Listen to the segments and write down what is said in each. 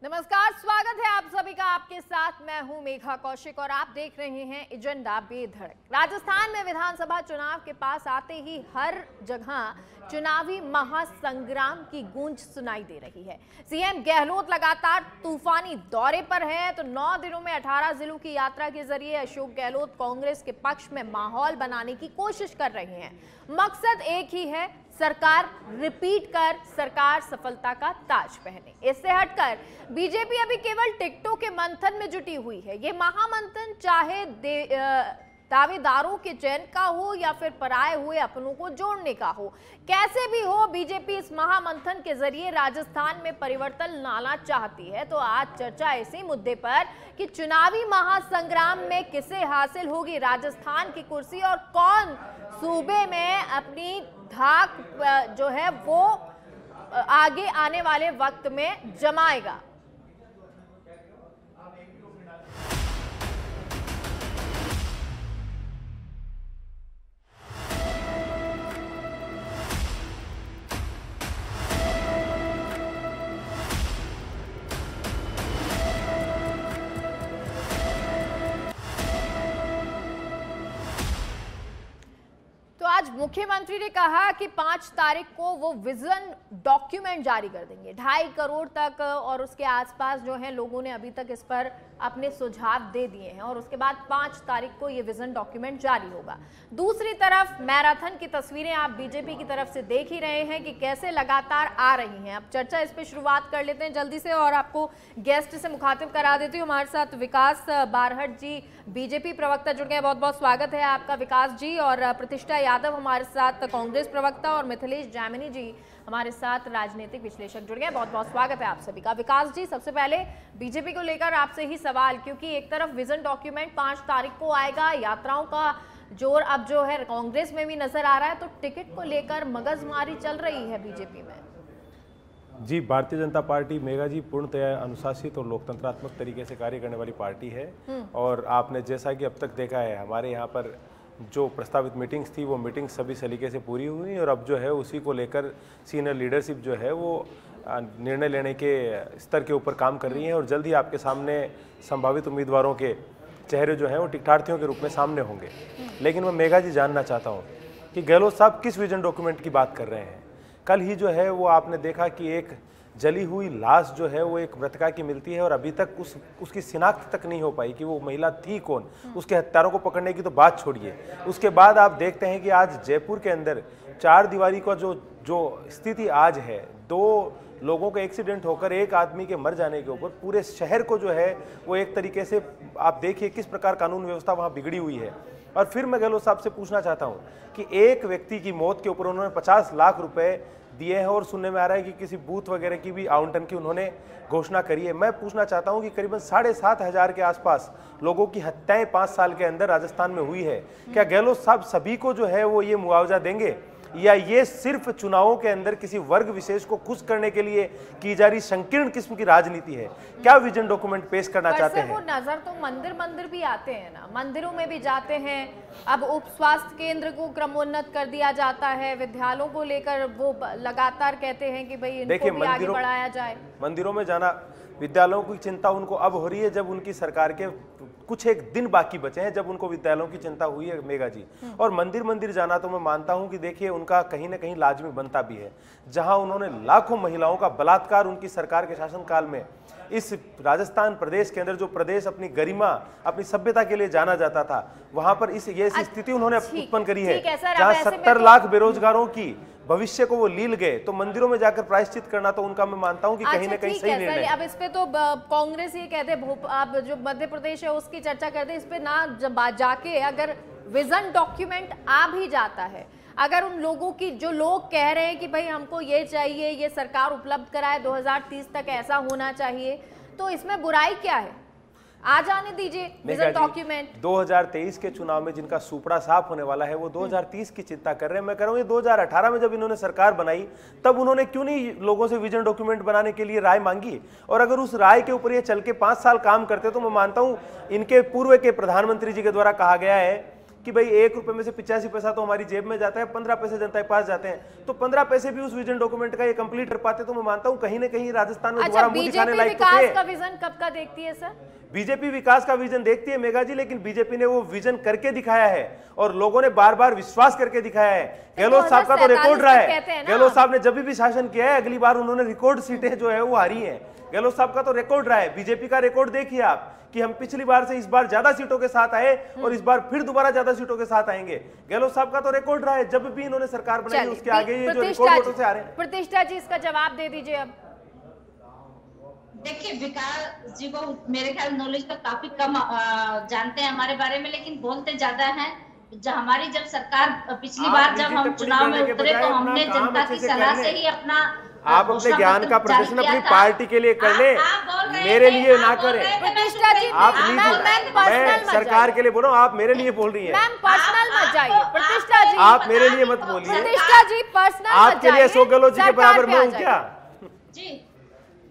नमस्कार, स्वागत है आप सभी का। आपके साथ मैं हूं मेघा कौशिक और आप देख रहे हैं एजेंडा बेधड़क। राजस्थान में विधानसभा चुनाव के पास आते ही हर जगह चुनावी महासंग्राम की गूंज सुनाई दे रही है। सीएम गहलोत लगातार तूफानी दौरे पर हैं, तो 9 दिनों में 18 जिलों की यात्रा के जरिए अशोक गहलोत कांग्रेस के पक्ष में माहौल बनाने की कोशिश कर रहे हैं। मकसद एक ही है, सरकार रिपीट कर सरकार सफलता का ताज पहने। इससे हटकर बीजेपी अभी केवल टिकटों के मंथन में जुटी हुई है। ये महामंथन चाहे दावेदारों के चयन का हो या फिर पराए हुए अपनों को जोड़ने का हो, कैसे भी हो बीजेपी इस महामंथन के जरिए राजस्थान में परिवर्तन लाना चाहती है। तो आज चर्चा इसी मुद्दे पर कि चुनावी महासंग्राम में किसे हासिल होगी राजस्थान की कुर्सी और कौन सूबे में अपनी धाक जो है वो आगे आने वाले वक्त में जमाएगा। तो आज मुख्यमंत्री ने कहा कि 5 तारीख को वो विजन डॉक्यूमेंट जारी कर देंगे। 2.5 करोड़ तक और उसके आसपास जो है लोगों ने अभी तक इस पर अपने सुझाव दे दिए हैं और उसके बाद 5 तारीख को ये विजन डॉक्यूमेंट जारी होगा। दूसरी तरफ मैराथन की तस्वीरें आप बीजेपी की तरफ से देख ही रहे हैं कि कैसे लगातार आ रही हैं। अब चर्चा इस पर शुरुआत कर लेते हैं जल्दी से और आपको गेस्ट से मुखातिब करा देती हूँ। हमारे साथ विकास बारहट जी, बीजेपी प्रवक्ता जुड़ गए। बहुत बहुत स्वागत है आपका विकास जी। और प्रतिष्ठा यादव हमारे साथ कांग्रेस प्रवक्ता और मिथिलेश जामिनी जी हमारे साथ राजनीतिक विश्लेषक जुड़ गए। बहुत बहुत स्वागत है आप सभी का। विकास जी, सबसे पहले बीजेपी को लेकर आपसे ही सवाल, क्योंकि एक तरफ विजन डॉक्यूमेंट 5 तारीख को आएगा, यात्राओं का जोर अब जो है कांग्रेस में भी नजर आ रहा है, तो टिकट को लेकर मगजमारी चल रही है बीजेपी में। जी, भारतीय जनता पार्टी मेघा जी पूर्णतया अनुशासित और लोकतंत्रात्मक तरीके से कार्य करने वाली पार्टी है। और आपने जैसा कि अब तक देखा है, हमारे यहाँ पर जो प्रस्तावित मीटिंग्स थी वो मीटिंग सभी सलीके से पूरी हुई और अब जो है उसी को लेकर सीनियर लीडरशिप जो है वो निर्णय लेने के स्तर के ऊपर काम कर रही है और जल्द ही आपके सामने संभावित उम्मीदवारों के चेहरे जो हैं वो टिकटार्थियों के रूप में सामने होंगे। लेकिन मैं मेघा जी जानना चाहता हूँ कि गहलोत साहब किस विजन डॉक्यूमेंट की बात कर रहे हैं। कल ही जो है वो आपने देखा कि एक जली हुई लाश जो है वो एक मृतका की मिलती है और अभी तक उसकी शिनाख्त तक नहीं हो पाई कि वो महिला थी कौन। उसके हत्यारों को पकड़ने की तो बात छोड़िए। उसके बाद आप देखते हैं कि आज जयपुर के अंदर 4 दीवारी का जो स्थिति आज है, 2 लोगों का एक्सीडेंट होकर एक आदमी के मर जाने के ऊपर पूरे शहर को जो है वो एक तरीके से आप देखिए किस प्रकार कानून व्यवस्था वहाँ बिगड़ी हुई है। और फिर मैं गहलोत साहब से पूछना चाहता हूँ कि एक व्यक्ति की मौत के ऊपर उन्होंने 50 लाख रुपए दिए हैं और सुनने में आ रहा है कि किसी बूथ वगैरह की भी आवंटन की उन्होंने घोषणा करी है। मैं पूछना चाहता हूं कि करीबन 7,500 के आसपास लोगों की हत्याएं 5 साल के अंदर राजस्थान में हुई है। क्या गहलोत साहब सभी को जो है वो ये मुआवजा देंगे या ये सिर्फ चुनावों के अंदर किसी वर्ग विशेष को खुश करने के लिए की जा रही संकीर्ण किस्म की राजनीति है? क्या विजन डॉक्यूमेंट पेश करना चाहते हैं? वो नजर तो मंदिर भी आते हैं ना, मंदिरों में भी जाते हैं। अब उप स्वास्थ्य केंद्र को क्रमोन्नत कर दिया जाता है, विद्यालयों को लेकर वो लगातार कहते हैं कि भाई इनको भी आगे बढ़ाया जाए। मंदिरों में जाना, विद्यालयों की चिंता उनको अब हो रही है जब उनकी सरकार के कुछ एक दिन बाकी बचे हैं, जब उनको विद्यालयों की चिंता हुई है मेघा जी। और मंदिर जाना तो मैं मानता हूं कि देखिए उनका कहीं ना कहीं लाजमी बनता भी है। जहां उन्होंने लाखों महिलाओं का बलात्कार उनकी सरकार के शासनकाल में इस राजस्थान प्रदेश के अंदर, जो प्रदेश अपनी गरिमा अपनी सभ्यता के लिए जाना जाता था, वहां पर ये स्थिति उन्होंने उत्पन्न करी है। जहां 70 लाख बेरोजगारों की भविष्य को वो लील गए, तो मंदिरों में जाकर प्रायश्चित करना तो उनका मैं मानता हूं कि कहीं ना कहीं सही निर्णय है। अब इस पे तो कांग्रेस ये कहते हैं, अब जो मध्य प्रदेश है उसकी चर्चा करते हैं, इस पे ना जाके अगर विजन डॉक्यूमेंट आ भी जाता है, अगर उन लोगों की जो लोग कह रहे हैं कि भाई हमको ये चाहिए, ये सरकार उपलब्ध कराए 2030 तक ऐसा होना चाहिए, तो इसमें बुराई क्या है? आ जाने दीजिए विजन डॉक्यूमेंट। 2023 के चुनाव में जिनका सुपड़ा साफ होने वाला है वो 2030 की चिंता कर रहे हैं। मैं कह रहा हूँ ये 2018 में जब इन्होंने सरकार बनाई तब उन्होंने क्यों नहीं लोगों से विजन डॉक्यूमेंट बनाने के लिए राय मांगी? और अगर उस राय के ऊपर ये चल के 5 साल काम करते तो मैं मानता हूँ, इनके पूर्व के प्रधानमंत्री जी के द्वारा कहा गया है कि भाई 1 रुपए में से 85 पैसा तो हमारी जेब में जाता है, 15 पैसे जनता के पास जाते हैं, तो 15 पैसे भी उस विजन डॉक्यूमेंट का ये कंप्लीट कर पाते, तो मैं मानता हूं कहीं ना कहीं राजस्थान में दोबारा मुंह दिखाने लायक तो विकास का विजन कब का देखती है सर? बीजेपी विकास का विजन देखती है मेघा जी, लेकिन बीजेपी ने वो विजन करके दिखाया है और लोगों ने बार बार विश्वास करके दिखाया है। गहलोत साहब का तो रिकॉर्ड रहा है, गहलोत साहब ने जब भी शासन किया है अगली बार उन्होंने रिकॉर्ड सीटें जो है वो हारी है। गहलोत साहब का तो रिकॉर्ड रहा है, बीजेपी का रिकॉर्ड देखिए आप कि हम पिछली बार से इस बार ज्यादा सीटों के साथ आए और इस बार फिर दोबारा ज्यादा सीटों के साथ आएंगे। गहलोत साहब का तो रिकॉर्ड रहा है, जब भी इन्होंने सरकार बनाई उसके आगे ये जो रिकॉर्ड वोटों से आ रहे हैं। प्रतिष्ठा जी इसका जवाब दे दीजिए। अब देखिए, विकास जी को मेरे ख्याल नॉलेज का काफी कम जानते हैं हमारे बारे में, लेकिन बोलते ज्यादा हैं। जब सरकार पिछली बार जब हम चुनाव में उतरे तो हमने जनता की सलाह से ही अपना आप अपने ज्ञान का प्रदर्शन अपनी पार्टी के लिए कर ले, मेरे लिए ना करें। आप मैं सरकार के लिए बोल रहा हूँ, आप मेरे लिए बोल रही हैं। मैम पर्सनल मत जाइए प्रतिष्ठा जी, आप मेरे लिए मत बोलिए। प्रतिष्ठा जी पर्सनल मत आपके लिए अशोक गहलोत जी के बराबर मैं हूँ क्या? जी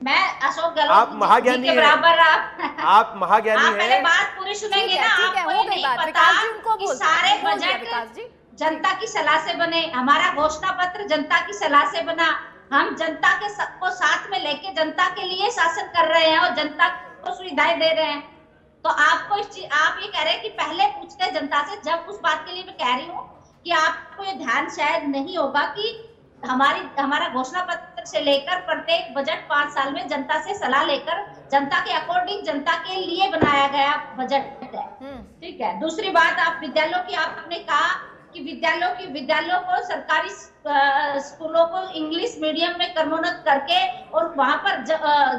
मैं अशोक गहलोत आप महाज्ञानी के बराबर आप महाज्ञानी हैं। पहले बात पूरी सुनेंगे ना, आपको नहीं पता कि सारे बजट जनता की सलाह से बने, हमारा घोषणा पत्र जनता की सलाह से बना, हम जनता के सबको साथ में लेके जनता के लिए शासन कर रहे हैं और जनता को सुविधाएं दे रहे हैं। तो आपको आप ये कह रहे हैं कि पहले पूछते हैं जनता से, जब उस बात के लिए मैं कह रही हूँ कि आपको ये ध्यान शायद नहीं होगा कि हमारा घोषणा पत्र से लेकर प्रत्येक बजट 5 साल में जनता से सलाह लेकर जनता के अकॉर्डिंग जनता के लिए बनाया गया बजट है। ठीक है। दूसरी बात, आप विद्यालयों की आपने कहा कि विद्यालयों को सरकारी स्कूलों को इंग्लिश मीडियम में क्रमोन्नत करके और वहां पर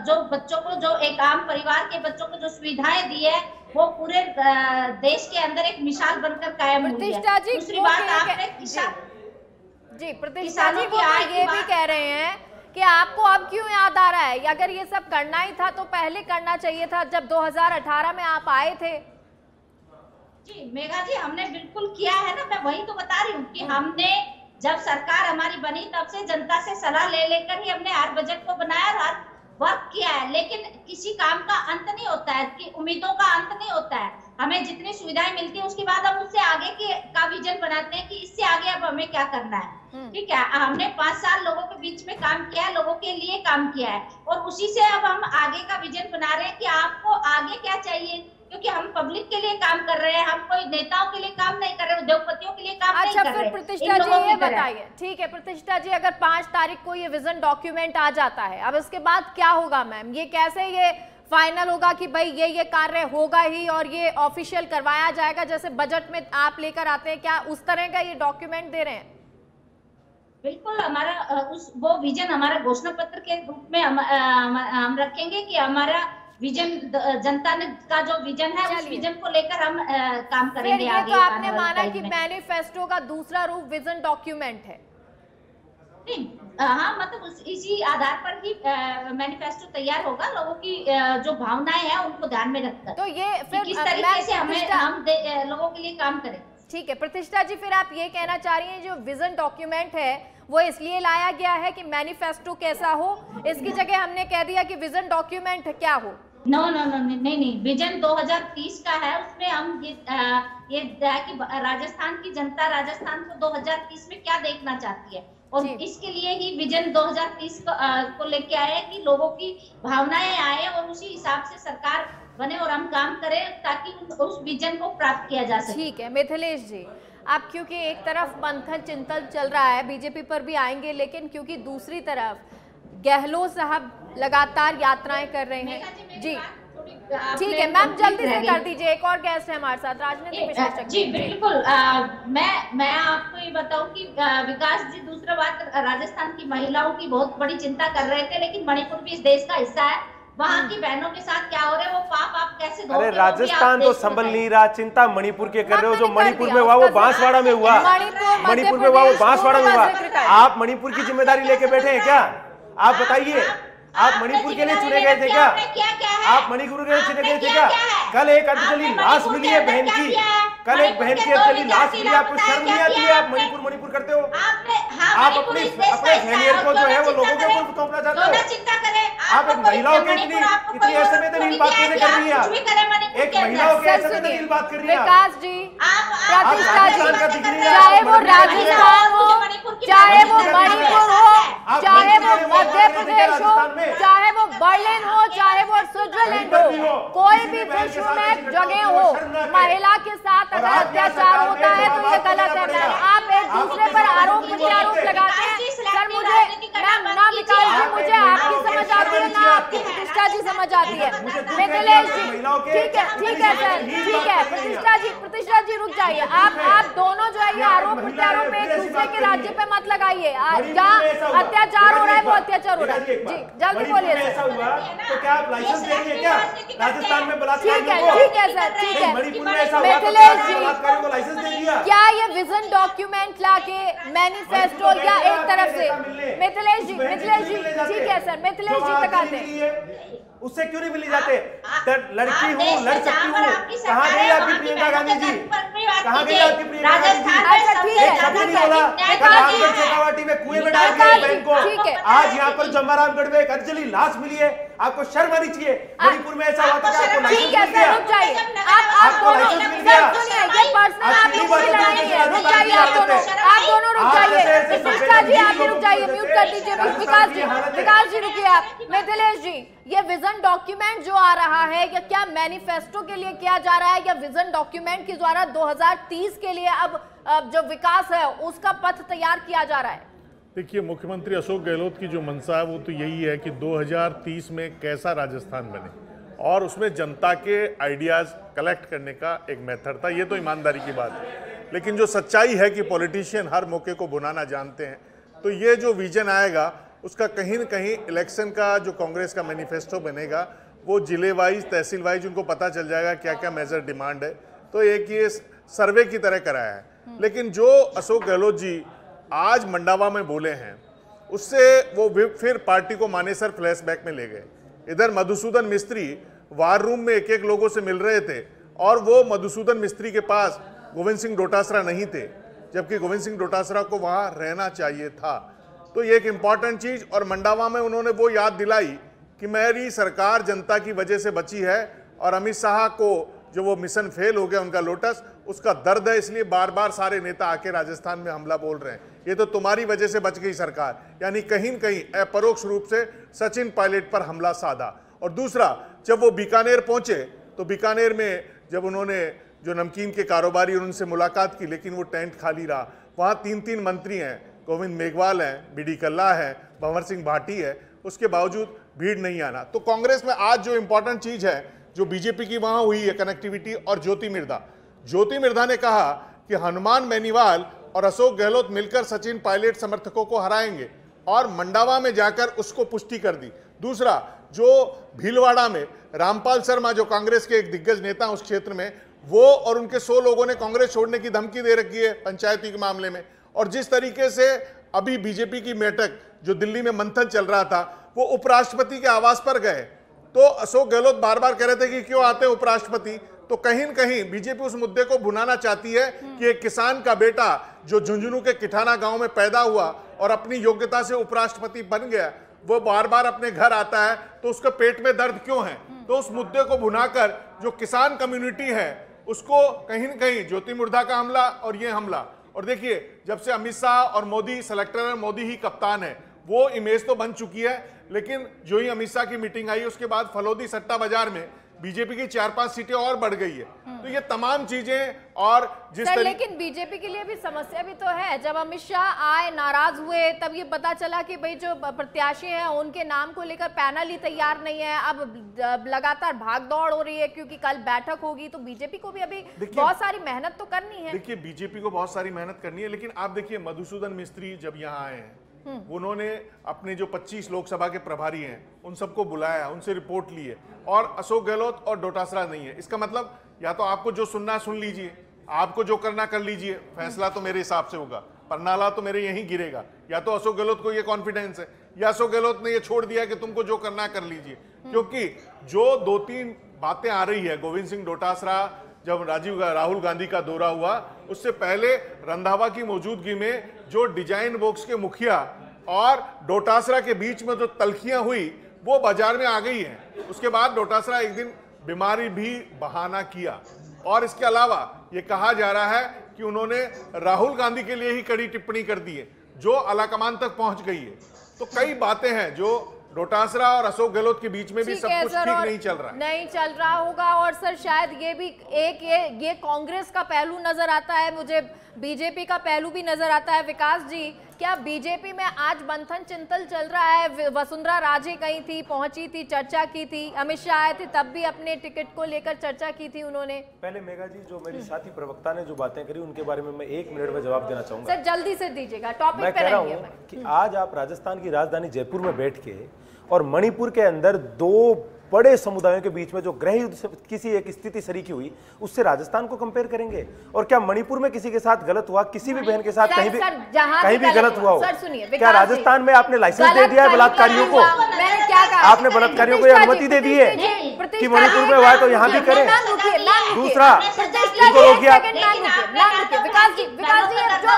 जो बच्चों को, जो एक आम परिवार के बच्चों को जो सुविधाएं दी है वो पूरे देश के अंदर एक मिसाल बनकर कायम हुई है। दूसरी बात, आपने प्रतिष्ठा जी वो ये भी कह रहे हैं कि आपको अब क्यों याद आ रहा है, अगर ये सब करना ही था तो पहले करना चाहिए था जब 2018 में आप आए थे। जी मेघा जी, हमने बिल्कुल किया है ना, मैं वही तो बता रही हूँ कि हमने जब सरकार हमारी बनी तब से जनता से सलाह ले लेकर ही हमने हर बजट को बनाया, हर वर्क किया है। लेकिन किसी काम का अंत नहीं होता है, कि उम्मीदों का अंत नहीं होता है। हमें जितनी सुविधाएं मिलती है उसके बाद हम उससे आगे का विजन बनाते हैं कि इससे आगे अब हमें क्या करना है। ठीक है, हमने 5 साल लोगों के बीच में काम किया है, लोगों के लिए काम किया है और उसी से अब हम आगे का विजन बना रहे हैं कि आपको आगे क्या चाहिए, क्योंकि हम पब्लिक के लिए काम कर रहे हैं, हम कोई नेताओं के लिए काम नहीं कर रहे, उद्योगपतियों के लिए काम नहीं कर रहे। फिर प्रतिष्ठा जी ये बताइए, ठीक है प्रतिष्ठा जी, अगर 5 तारीख को ये विजन डॉक्यूमेंट आ जाता है, अब इसके बाद क्या होगा मैम? ये कैसे ये फाइनल होगा कि भाई ये कार्य होगा ही और ये ऑफिशियल करवाया जाएगा, जैसे बजट में आप लेकर आते हैं, क्या उस तरह का ये डॉक्यूमेंट दे रहे हैं? बिल्कुल, हमारा वो विजन हमारा घोषणा पत्र के रूप में हम रखेंगे कि हमारा विजन जनता ने का जो विजन है उस विजन को लेकर हम काम करेंगे आगे। तो आपने माना कि मैनिफेस्टो का दूसरा रूप विजन डॉक्यूमेंट है? नहीं, हाँ, मतलब इसी आधार पर ही मैनिफेस्टो तैयार होगा, लोगों की जो भावनाएं हैं उनको ध्यान में रखकर। तो ये फिर किस तरीके से हम लोगों के लिए काम करें। ठीक है प्रतिष्ठा जी, फिर आप ये कहना चाह रही हैं जो विजन डॉक्यूमेंट है वो इसलिए लाया गया है कि मैनिफेस्टो कैसा हो, इसकी जगह हमने कह दिया कि विजन डॉक्यूमेंट क्या हो? नो नहीं, विजन 2030 का है, उसमें हम ये कि राजस्थान की जनता राजस्थान को 2030 में क्या देखना चाहती है और इसके लिए ही विजन 2030 को लेके आए कि लोगों की भावनाएं आए और उसी हिसाब से सरकार बने और हम काम करें ताकि उस विजन को प्राप्त किया जा सके। ठीक है मिथिलेश जी, अब क्योंकि एक तरफ मंथन चिंतन चल रहा है, बीजेपी पर भी आएंगे, लेकिन क्योंकि दूसरी तरफ गहलोत साहब लगातार यात्राएं कर रहे हैं। जी ठीक है मैम, जल्दी से कर दीजिए, एक और गेस्ट है हमारे साथ, राजनीतिक विशेषज्ञ। जी बिल्कुल, मैं आपको ये बताऊं कि विकास जी, दूसरा बात, राजस्थान की महिलाओं की बहुत बड़ी चिंता कर रहे थे, लेकिन मणिपुर भी इस देश का हिस्सा है, वहाँ की बहनों के साथ क्या हो रहा है वो पाप आप कैसे धोते? अरे राजस्थान तो संभल नहीं रहा, चिंता मणिपुर के कर रहे हो। जो मणिपुर में हुआ वो बांसवाड़ा में हुआ, मणिपुर में हुआ वो बांसवाड़ा में हुआ। आप मणिपुर की जिम्मेदारी लेके बैठे हैं क्या? आप बताइए, आप मणिपुर के लिए चुने गए थे क्या? आप मणिपुर के लिए चुने गए थे क्या? कल एक अर्धजली लाश मिली है बहन की, कल एक बहन की अर्धजली लाश मिली, आपको शर्म नहीं आती है? आप मणिपुर करते हो, आप अपने फेलियर को जो है वो लोगों के ऊपर थोपना चाहते हो। आप एक महिलाओं के इतनी असंवेदनशील बात कैसे कर रही है? आप एक महिलाओं के असंवेदनशील बात कर रही है। विकास जी प्रतिष्ठा जी, चाहे वो राजस्थान हो, चाहे वो मणिपुर हो, चाहे वो मध्य प्रदेश हो, चाहे वो बर्लिन हो, चाहे वो स्विट्जरलैंड हो, कोई भी विश्व में जगह हो, महिला के साथ अगर अत्याचार होता है तो ये गलत है। आप एक दूसरे पर आरोप प्रत्यारोप लगाते हैं। सर मुझे ना विकास जी, मुझे आपकी समझ आती है ना आपकी प्रतिष्ठा जी समझ आती है। मिथिलेश जी ठीक है सर, ठीक है। प्रतिष्ठा जी रुक जाइए। आप दोनों जो है ये आरोप प्रत्यारोप एक दूसरे के राज्य पे मत लगाइए। जहाँ अत्याचार हो रहा है वो अत्याचार हो रहा है। जी जल्दी बोलिए सर। तो क्या आप लाइसेंस देंगे क्या राजस्थान में बलात्कार? ठीक है सर, ठीक है। मिथिलेश जी, क्या ये विजन डॉक्यूमेंट लाके मैनिफेस्टो या एक तरफ से मिथिलेश जी ठीक है सर, मिथिलेश जी तक आते हैं। उससे क्यों नहीं मिली जाते? लड़की हूँ, लड़ सकती हूँ। कहाँ गई आपकी प्रियंका गांधी जी? कहाँ गई आपकी प्रियंका गांधी जी? एक शब्द नहीं बोला। रामगढ़ शेखावाटी में कुएं में डाल दिया बहन को। आज यहाँ पर जम्बारामगढ़ में एक अंजलि लाश मिली है। आपको शर्म आनी चाहिए। मणिपुर में ऐसा हुआ था कि आपको लाइसेंस मिल गया। आपको लाइसेंस मिल गया। आप दोनों रुक जाइए। प्रतिष्ठा जी आप भी रुक जाइए, म्यूट कर दीजिए। विकास जी रुकिए आप। मिथिलेश जी, ये विजन डॉक्यूमेंट जो आ रहा है या क्या मैनिफेस्टो के लिए किया जा रहा है या विजन डॉक्यूमेंट के द्वारा 2030 के लिए अब जो विकास है उसका पथ तैयार किया जा रहा है? देखिए, मुख्यमंत्री अशोक गहलोत की जो मंशा है वो तो यही है कि 2030 में कैसा राजस्थान बने और उसमें जनता के आइडियाज कलेक्ट करने का एक मेथड था। ये तो ईमानदारी की बात है, लेकिन जो सच्चाई है कि पॉलिटिशियन हर मौके को बुनाना जानते हैं, तो ये जो विजन आएगा उसका कहीं न कहीं इलेक्शन का जो कांग्रेस का मैनिफेस्टो बनेगा वो जिले वाइज, तहसील वाइज उनको पता चल जाएगा क्या क्या मेजर डिमांड है। तो एक ये सर्वे की तरह कराया है। लेकिन जो अशोक गहलोत जी आज मंडावा में बोले हैं उससे वो फिर पार्टी को मानेसर फ्लैशबैक में ले गए। इधर मधुसूदन मिस्त्री वार रूम में एक एक लोगों से मिल रहे थे और वो मधुसूदन मिस्त्री के पास गोविंद सिंह डोटासरा नहीं थे, जबकि गोविंद सिंह डोटासरा को वहां रहना चाहिए था। तो ये एक इंपॉर्टेंट चीज। और मंडावा में उन्होंने वो याद दिलाई कि मेरी सरकार जनता की वजह से बची है और अमित शाह को जो वो मिशन फेल हो गया उनका लोटस, उसका दर्द है, इसलिए बार बार सारे नेता आके राजस्थान में हमला बोल रहे हैं। ये तो तुम्हारी वजह से बच गई सरकार, यानी कहीं न कहीं अपरोक्ष रूप से सचिन पायलट पर हमला साधा। और दूसरा, जब वो बीकानेर पहुंचे तो बीकानेर में जब उन्होंने जो नमकीन के कारोबारी उनसे मुलाकात की, लेकिन वो टेंट खाली रहा। वहाँ 3 मंत्री हैं, गोविंद मेघवाल हैं, बीडी कल्ला है, भंवर सिंह भाटी है, उसके बावजूद भीड़ नहीं आना। तो कांग्रेस में आज जो इंपॉर्टेंट चीज है जो बीजेपी की वहां हुई है कनेक्टिविटी। और ज्योति मिर्धा ने कहा कि हनुमान बेनीवाल और अशोक गहलोत मिलकर सचिन पायलट समर्थकों को हराएंगे और मंडावा में जाकर उसको पुष्टि कर दी। दूसरा, जो भीलवाड़ा में रामपाल शर्मा जो कांग्रेस के एक दिग्गज नेता उस क्षेत्र में, वो और उनके 100 लोगों ने कांग्रेस छोड़ने की धमकी दे रखी है पंचायती के मामले में। और जिस तरीके से अभी बीजेपी की बैठक जो दिल्ली में मंथन चल रहा था, वो उपराष्ट्रपति के आवास पर गए, तो अशोक गहलोत बार बार कह रहे थे कि क्यों आते हैं उपराष्ट्रपति। तो कहीं न कहीं बीजेपी उस मुद्दे को भुनाना चाहती है कि एक किसान का बेटा जो झुंझुनू के किठाना गांव में पैदा हुआ और अपनी योग्यता से उपराष्ट्रपति बन गया, वो बार बार अपने घर आता है, तो उसके पेट में दर्द क्यों है। तो उस मुद्दे को भुनाकर जो किसान कम्युनिटी है उसको कहीं न कहीं ज्योति मिर्धा का हमला और ये हमला। और देखिए, जब से अमित शाह और मोदी सेलेक्टर है, मोदी ही कप्तान है, वो इमेज तो बन चुकी है। लेकिन जो ही अमित शाह की मीटिंग आई उसके बाद फलोदी सट्टा बाजार में बीजेपी की 4-5 सीटें और बढ़ गई है। तो ये तमाम चीजें और जिस सर, लेकिन बीजेपी के लिए भी समस्या भी तो है। जब अमित शाह आए, नाराज हुए, तब ये पता चला कि भाई जो प्रत्याशी हैं उनके नाम को लेकर पैनल ही तैयार नहीं है। अब लगातार भाग दौड़ हो रही है क्योंकि कल बैठक होगी, तो बीजेपी को भी अभी बहुत सारी मेहनत तो करनी है। देखिए, बीजेपी को बहुत सारी मेहनत करनी है, लेकिन आप देखिए मधुसूदन मिस्त्री जब यहाँ आए हैं, उन्होंने अपने जो 25 लोकसभा के प्रभारी हैं उन सबको बुलाया, उनसे रिपोर्ट ली है, और अशोक गहलोत और डोटासरा नहीं है। इसका मतलब या तो आपको जो सुनना सुन लीजिए, आपको जो करना कर लीजिए, फैसला तो मेरे हिसाब से होगा, परनाला तो मेरे यहीं गिरेगा। या तो अशोक गहलोत को ये कॉन्फिडेंस है या अशोक गहलोत ने ये छोड़ दिया कि तुमको जो करना कर लीजिए। क्योंकि जो 2-3 बातें आ रही है, गोविंद सिंह डोटासरा जब राहुल गांधी का दौरा हुआ उससे पहले रंधावा की मौजूदगी में जो डिजाइन बॉक्स के मुखिया और डोटासरा के बीच में जो तलखियां हुई वो बाजार में आ गई है। उसके बाद डोटासरा एक दिन बीमारी भी बहाना किया और इसके अलावा ये कहा जा रहा है कि उन्होंने राहुल गांधी के लिए ही कड़ी टिप्पणी कर दी है, जो आलाकमान तक पहुंच गई है। तो कई बातें हैं जो डोटासरा और अशोक गहलोत के बीच में भी सब कुछ ठीक नहीं चल रहा है। नहीं चल रहा होगा। और सर शायद ये भी एक ये कांग्रेस का पहलू नजर आता है, मुझे बीजेपी का पहलू भी नजर आता है। विकास जी, क्या बीजेपी में आज मंथन चिंतन चल रहा है? वसुंधरा राजे गई थी, पहुंची थी, चर्चा की थी, अमित शाह आए थे, तब भी अपने टिकट को लेकर चर्चा की थी उन्होंने। पहले मेघा जी, जो मेरी साथी प्रवक्ता ने जो बातें करी उनके बारे में मैं 1 मिनट में जवाब देना चाहूंगा। सर जल्दी से दीजिएगा, टॉपिक मैं पे कह रहा रहेंगे। हूं कि आज आप राजस्थान की राजधानी जयपुर में बैठ के और मणिपुर के अंदर 2 बड़े समुदायों के बीच में जो गृह युद्ध से किसी एक स्थिति सरीकी हुई, उससे राजस्थान को कंपेयर करेंगे? और क्या मणिपुर में किसी के साथ गलत हुआ, किसी भी बहन के साथ कहीं भी गलत हुआ हो? क्या राजस्थान में आपने लाइसेंस दे दिया है बलात्कारियों को? मैंने क्या कहा? आपने बलात्कारियों को अनुमति दे दी है कि मणिपुर में हुआ है तो यहाँ भी करें? दूसरा, इनको रोकिया,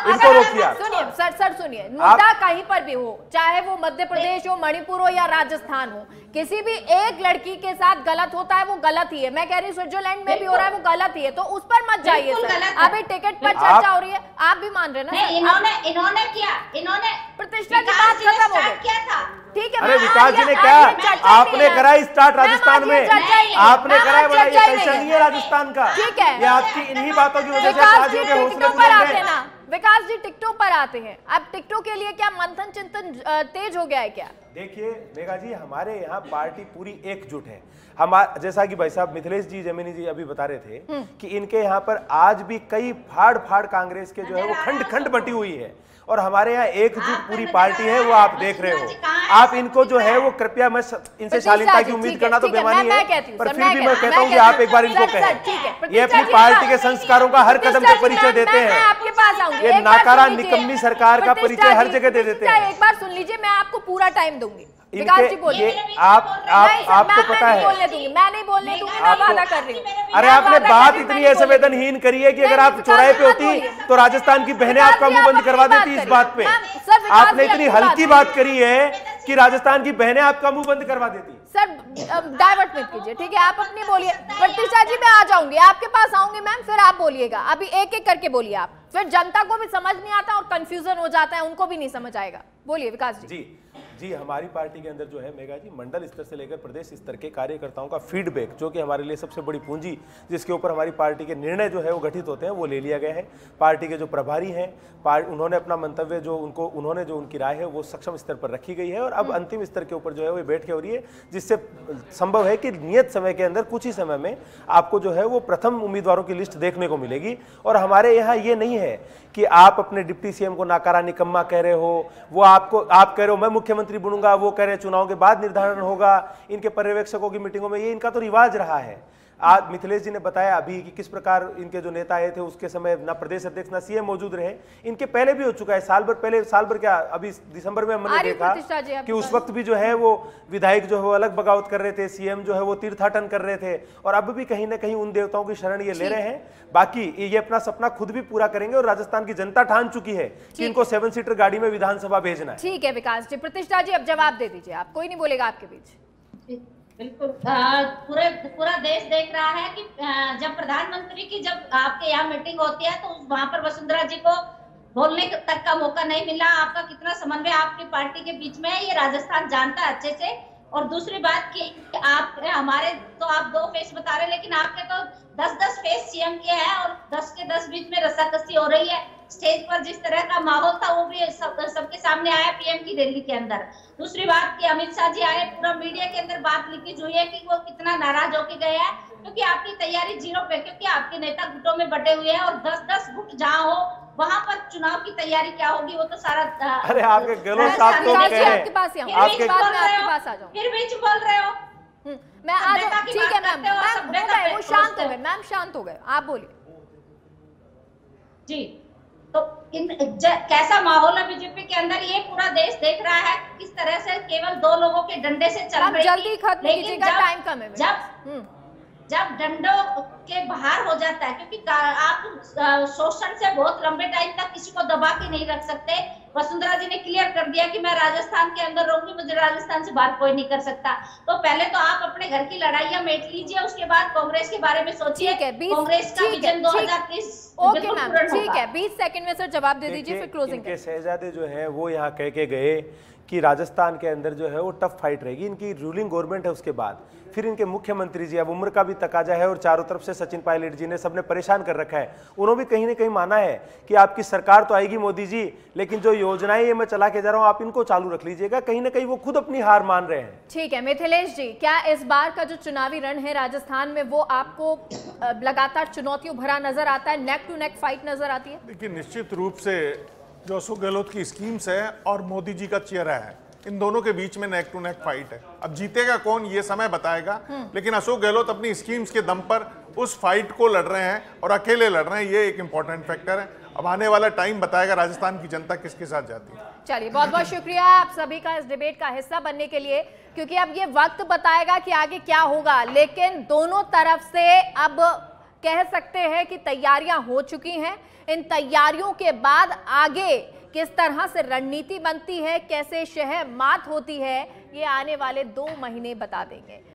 इनको रोकिया। सुनिए सर, सुनिए, मुद्दा कहीं पर भी हो, चाहे वो मध्य प्रदेश हो, मणिपुर हो या राजस्थान हो, किसी भी एक लड़की के साथ गलत होता है वो गलत ही है। मैं कह रही हूँ स्विट्जरलैंड में भी हो रहा है, वो गलत ही है, तो उस पर मत जाइए सर। अभी टिकट पर चर्चा हो रही है, आप भी मान रहे हैं ना? इन्होंने प्रतिष्ठा की बात खत्म हो गई, ठीक है। अरे विकास जी ने क्या आपने करा स्टार्ट राजस्थान में? आपने करा बड़ा, ये टेंशन नहीं है राजस्थान का, ठीक है। ये आपकी इन्हीं बातों की वजह से शादियों के हौसले बुलंद हैं। विकास जी टिकटों पर आते हैं, अब टिकटों के लिए क्या मंथन चिंतन तेज हो गया है क्या? देखिए मेघा जी, हमारे यहाँ पार्टी पूरी एकजुट है। हमारा जैसा कि भाई साहब मिथिलेश जी, जमीनी जी अभी बता रहे थे कि इनके यहाँ पर आज भी कई फाड़ कांग्रेस के जो है वो खंड खंड बटी हुई है, और हमारे यहाँ एकजुट पूरी पार्टी है, वो आप देख रहे हो। आप इनको जो है वो कृपया, मैं इनसे शालीनता की उम्मीद करना तो बेमानी है, पर फिर भी मैं कहता हूँ कि आप एक बार इनको कहें। ये अपनी पार्टी के संस्कारों का हर कदम पे परिचय देते हैं, ये नाकारा निकम्मी सरकार का परिचय हर जगह दे देते हैं। एक बार सुन लीजिए, मैं आपको पूरा टाइम दूंगी। आपको पता है, मैं नहीं बोलने दूंगी, मैं वादा कर रही हूँ। अरे आपने बात इतनी असंवेदनहीन करी है कि अगर आप चौराहे पे होती तो राजस्थान की बहनें आपका मुंह बंद करवा देती इस बात पे। आपने इतनी हल्की बात करी है कि राजस्थान की बहनें आपका मुंह बंद करवा देती। सर डाइवर्ट मत कीजिए, ठीक है, आप अपनी बोलिए। प्रतिष्ठा जी मैं आ जाऊंगी, आपके पास आऊंगी मैम, फिर आप बोलिएगा। अभी एक एक करके बोलिए आप, फिर जनता को भी समझ नहीं आता और कंफ्यूजन हो जाता है, उनको भी नहीं समझ आएगा। बोलिए विकास जी। जी, हमारी पार्टी के अंदर जो है मेघा जी, मंडल स्तर से लेकर प्रदेश स्तर के कार्यकर्ताओं का फीडबैक, जो कि हमारे लिए सबसे बड़ी पूंजी, जिसके ऊपर हमारी पार्टी के निर्णय जो है वो गठित होते हैं, वो ले लिया गया है। पार्टी के जो प्रभारी हैं, उन्होंने अपना मंतव्य जो उनकी राय है वो सक्षम स्तर पर रखी गई है, और अब अंतिम स्तर के ऊपर जो है वो बैठ के हो रही है, जिससे संभव है कि नियत समय के अंदर कुछ ही समय में आपको जो है वो प्रथम उम्मीदवारों की लिस्ट देखने को मिलेगी। और हमारे यहाँ ये नहीं है कि आप अपने डिप्टी सीएम को नाकारा निकम्मा कह रहे हो, वो आप कह रहे हो मैं मुख्यमंत्री बनूंगा, वो कह रहे चुनाव के बाद निर्धारण होगा इनके पर्यवेक्षकों की मीटिंगों में। ये इनका तो रिवाज रहा है। आज मिथिलेश जी ने बताया अभी कि किस प्रकार इनके जो नेता आए थे उसके समय ना प्रदेश अध्यक्ष ना सीएम मौजूद रहे। इनके पहले भी हो चुका है, साल भर क्या, अभी दिसंबर में हमने देखा कि उस वक्त भी जो है वो विधायक जो है वो अलग बगावत कर रहे थे, सीएम जो है वो तीर्थाटन कर रहे थे, और अब भी कहीं ना कहीं उन देवताओं की शरण ये ले रहे हैं। बाकी ये अपना सपना खुद भी पूरा करेंगे, और राजस्थान की जनता ठान चुकी है कि इनको 7 सीटर गाड़ी में विधानसभा भेजना है। ठीक है विकास जी। प्रतिष्ठा जी अब जवाब दे दीजिए आप, कोई नहीं बोलेगा आपके बीच। बिल्कुल, पूरा देश देख रहा है कि जब प्रधानमंत्री की जब आपके यहाँ मीटिंग होती है तो वहां पर वसुंधरा जी को बोलने तक का मौका नहीं मिला। आपका कितना समन्वय आपकी पार्टी के बीच में है ये राजस्थान जानता है अच्छे से। और दूसरी बात कि आप हमारे तो आप 2 फेस बता रहे, लेकिन आपके तो 10-10 फेस सीएम के हैं, और 10 के 10 बीच में रस्साकसी हो रही है। स्टेज पर जिस तरह का माहौल था वो भी सबके सामने आया पीएम की रैली के अंदर। दूसरी बात कि अमित शाह जी आए, पूरा मीडिया के अंदर बात लिखी हुई है कि वो कितना नाराज होके गए हैं, क्योंकि आपकी तैयारी 0 पे, क्योंकि आपके नेता गुटों में बटे हुए हैं, और 10-10 गुट जहाँ हो वहां पर चुनाव की तैयारी क्या होगी वो तो सारा। अरे आपके गहलोत साहब तो कह रहे हैं, आपके पास आ जाऊं, फिर बीच बोल रहे हो। मैं आ जाऊं, ठीक है मैम, वो शांत हो गए मैम, शांत हो गए, आप बोलिए जी। तो कैसा माहौल है बीजेपी के अंदर, ये पूरा देश देख रहा है किस तरह से केवल 2 लोगों के डंडे से चल रही है। जल्दी खत्म कीजिएगा, टाइम कम है। जब डंडों के बाहर हो जाता है, क्योंकि आप शोषण से बहुत लंबे टाइम तक किसी को दबा के नहीं रख सकते। वसुंधरा जी ने क्लियर कर दिया कि मैं राजस्थान के अंदर रहूंगी, मुझे राजस्थान से बाहर कोई नहीं कर सकता। तो पहले तो आप अपने घर की लड़ाइयां मेट लीजिए, उसके बाद कांग्रेस के बारे में सोचिए। कांग्रेस का विजन 2030 ओके मैम, ठीक है, 20 सेकंड में सर जवाब दे दीजिए, फिर क्लोजिंग। इनके शहजादे जो है वो यहाँ कह के गए कि राजस्थान के अंदर जो है वो टफ फाइट रहेगी, इनकी रूलिंग गवर्नमेंट है। उसके बाद फिर इनके मुख्यमंत्री जी, अब उम्र का भी तकाजा है और चारों तरफ से सचिन पायलट जी ने सबने परेशान कर रखा है। उन्होंने भी कहीं ना कहीं माना है कि आपकी सरकार तो आएगी मोदी जी, लेकिन जो योजनाएं ये मैं चला के जा रहा हूं आप इनको चालू रख लीजिएगा। कहीं ना कहीं वो खुद अपनी हार मान रहे हैं। ठीक है मिथिलेश जी, क्या इस बार का जो चुनावी रण है राजस्थान में वो आपको लगातार चुनौतियों भरा नजर आता है, नेक टू नेक फाइट नजर आती है? देखिए, निश्चित रूप से जो अशोक गहलोत की स्कीम्स है और मोदी जी का चेहरा है, इन दोनों के बीच में नेक टू नेक फाइट है। अब जीतेगा कौन ये समय बताएगा, लेकिन अशोक गहलोत अपनी स्कीम्स के दम पर उस फाइट को लड़ रहे हैं और अकेले लड़ रहे हैं, ये एक इंपॉर्टेंट फैक्टर है। अब आने वाला टाइम बताएगा राजस्थान की जनता किसके साथ जाती है। चलिए, बहुत बहुत शुक्रिया आप सभी का इस डिबेट का हिस्सा बनने के लिए, क्योंकि अब ये वक्त बताएगा कि आगे क्या होगा। लेकिन दोनों तरफ से अब कह सकते हैं कि तैयारियां हो चुकी हैं। इन तैयारियों के बाद आगे किस तरह से रणनीति बनती है, कैसे शह मात होती है, ये आने वाले 2 महीने बता देंगे।